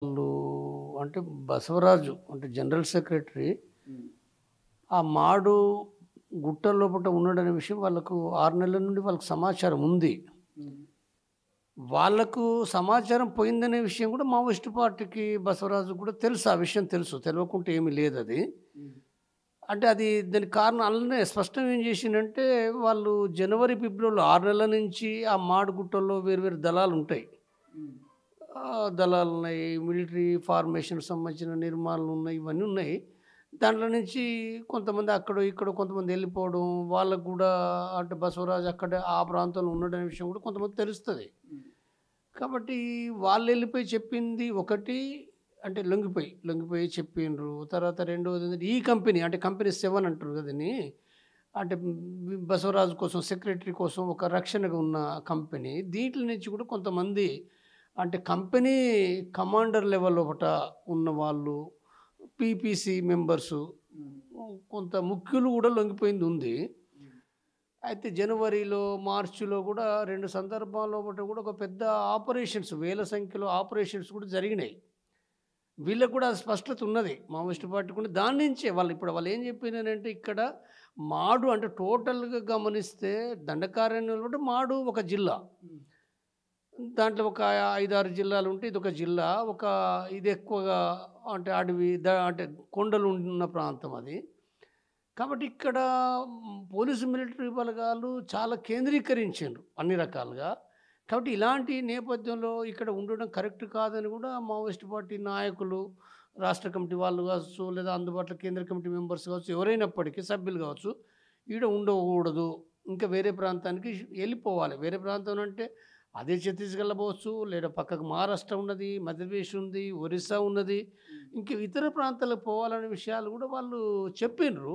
వాళ్ళు అంటే బసవరాజు అంటే జనరల్ సెక్రటరీ హ్మ్. ఆ మాడు గుట్ట లోపట ఉన్నాడనే విషయం వాళ్ళకు 6 నెలల నుండి వాళ్ళకి సమాచారం ఉంది. హ్మ్. వాళ్ళకు సమాచారం పోయిందనే విషయం కూడా మావోయిస్ట్ పార్టీకి బసవరాజుకి కూడా తెలుసు. ఆ విషయం తెలుసు. తెలవకుంటే ఏమీ లేదది. హ్మ్. అంటే అది దానికి కారణం అందులోనే స్పష్టం ఏం చేసిండంటే వాళ్ళు జనవరి, ఫిబ్రవరిలో 6 నెలల నుంచి ఆ మాడు గుట్టల్లో వేరు వేరు దళాలుంటాయి. హ్మ్. దళాలున్నాయి. మిలిటరీ ఫార్మేషన్‌కి సంబంధించిన నిర్మాణాలున్నాయి. ఇవన్నీ ఉన్నాయి. దాంట్లో నుంచి కొంతమంది అక్కడో, ఇక్కడో కొంతమంది ఎళ్ళిపోవడం, వాళ్ళకి గూడా అంటే బసవరాజు అక్కడే ఆ ప్రాంతంలో ఉన్నాడనే విషయం కూడా కొంతమందికి తెలుస్తది. హ్మ్. కాబట్టి వాళ్ళెళ్ళిపోయి చెప్పింది ఒకటి అంటే లొంగిపోయి చెప్పిండ్రు. తర్వాత రెండోదేంటంటే ఈ కంపెనీ అంటే కంపెనీ 7 అంటారు కదా! దీన్ని. అంటే బసవరాజు కోసం సెక్రటరీ కోసం ఒక రక్షణగా ఉన్న కంపెనీ. దీంట్లో నుంచి కూడా కొంతమంది అంటే కంపెనీ కమాండర్ లెవెల్ లోపట ఉన్నవాళ్ళు, పీపీసీ మెంబర్సు, హ్మ్. కొంత ముఖ్యులు కూడా లొంగిపోయిందుంది. హ్మ్. అయితే జనవరిలో, మార్చ్‌లో గూడా 2 సందర్భాల్లో ఒకటి గూడా ఒక పెద్ద ఆపరేషన్స్ వేల సంఖ్యలో ఆపరేషన్స్ కూడా జరిగినాయి. వీళ్ళకి కూడా స్పష్టత ఉన్నది. మావోయిస్ట్ పార్టీకి కూడా దాని నుంచే వాళ్ళేం చెప్పినారంటే ఇక్కడ మాడు అంటే టోటల్‌గా గమనిస్తే దండకారణ్యంలో కూడా మాడు ఒక జిల్లా. హ్మ్. దాంట్లో ఒక 5, 6 జిల్లాలుంటే ఇదొక జిల్లా. ఇది ఎక్కువగా అంటే అడవి అంటే కొండలు ఉన్న ప్రాంతం అది. కాబట్టి ఇక్కడ పోలీసు మిలిటరీ బలగాలు చాలా కేంద్రీకరించిండ్రు అన్ని రకాలుగా. కాబట్టి ఇలాంటి నేపథ్యంలో ఇక్కడ ఉండడం కరెక్ట్ కాదని గూడా మావోయిస్ట్ పార్టీ నాయకులు, రాష్ట్ర కమిటీ వాళ్ళు గావచ్చు, లేదా అందుబాటులో కేంద్ర కమిటీ మెంబర్స్ గావచ్చు, ఎవరైనప్పటికీ సభ్యులు గావచ్చు, ఈడ ఉండకూడదు. ఇంకా వేరే ప్రాంతానికి ఎళ్ళిపోవాలి. వేరే ప్రాంతం అంటే అదే ఛత్తీస్‌గఢ్‌లో పోవచ్చు, లేదా పక్కకు మహారాష్ట్ర ఉన్నది, మధ్యప్రదేశ్ ఉంది, ఒరిస్సా ఉన్నది. హ్మ్. ఇంక ఇతర ప్రాంతాలకు పోవాలనే విషయాలు గూడా వాళ్ళు చెప్పిండ్రు.